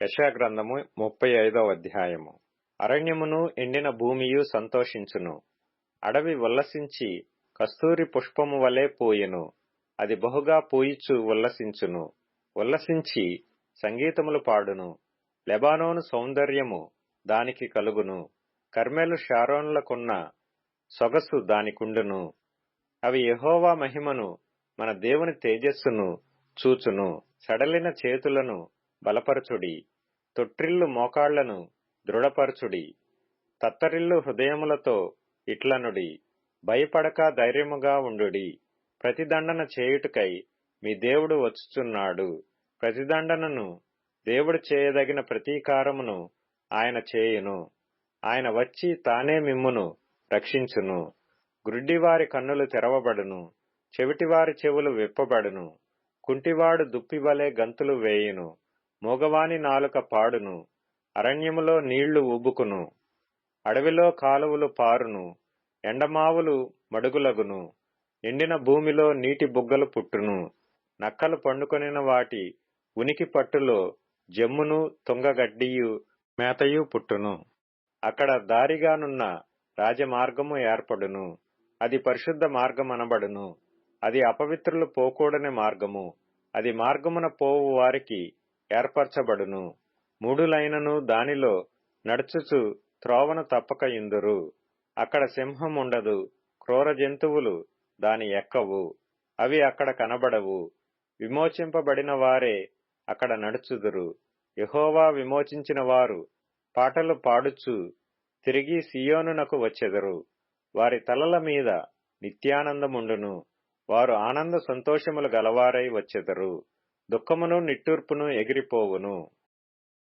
యెషయాగ్రంథము 35వ అధ్యాయము. అరణ్యమును ఎండిన భూమియు సంతోషించును. అడవి ఉల్లసించి కస్తూరి పుష్పము వలె పూయెను. అది బహుగా పూయిచు ఉల్లసించును. ఉల్లసించి సంగీతములు పాడును. లెబానోను సౌందర్యము దానికి కలుగును. కర్మెలు షారోన్లకున్న సొగసు దానికుండును. అవి యెహోవా మహిమను, మన దేవుని తేజస్సును చూచును. సడలిన చేతులను బలపరచుడి. తొట్రిల్లు మోకాళ్లను దృఢపరచుడి. తత్తరిల్లు హృదయములతో ఇట్లనుడి, భయపడక ధైర్యముగా ఉండుడి. ప్రతిదండన చేయుటకై మీ దేవుడు వచ్చుచున్నాడు. ప్రతిదండనను, దేవుడు చేయదగిన ప్రతీకారమును ఆయన చేయును. ఆయన వచ్చి తానే మిమ్మును రక్షించును. గ్రుడ్డివారి కన్నులు తెరవబడును. చెవిటివారి చెవులు విప్పబడును. కుంటివాడు దుప్పివలె గంతులు వేయును. మూగవాని నాలుక పాడును. అరణ్యములో నీళ్లు ఉబుకును. అడవిలో కాలువలు పారును. ఎండమావులు మడుగులగును. ఎండిన భూమిలో నీటి బుగ్గలు పుట్టును. నక్కలు పండుకొనిన వాటి ఉనికి పట్టులో జమ్మును, తుంగగడ్డియు మేతయు పుట్టును. అక్కడ దారిగానున్న రాజమార్గము ఏర్పడును. అది పరిశుద్ధ మార్గమనబడును. అది అపవిత్రులు పోకూడని మార్గము. అది మార్గమున పోవు వారికి ఏర్పరచబడును. మూఢులైనను దానిలో నడుచుచు త్రోవను తప్పక ఇందురు. అక్కడ సింహం ఉండదు. క్రూర జంతువులు దాని ఎక్కవు. అవి అక్కడ కనబడవు. విమోచింపబడిన వారే అక్కడ నడుచుదురు. యెహోవా విమోచించిన వారు పాటలు పాడుచు తిరిగి సీయోనునకు వచ్చెదరు. వారి తలల మీద నిత్యానందముండును. వారు ఆనంద సంతోషములు గలవారై వచ్చెదరు. దుఃఖమును నిట్టూర్పును ఎగిరిపోవును.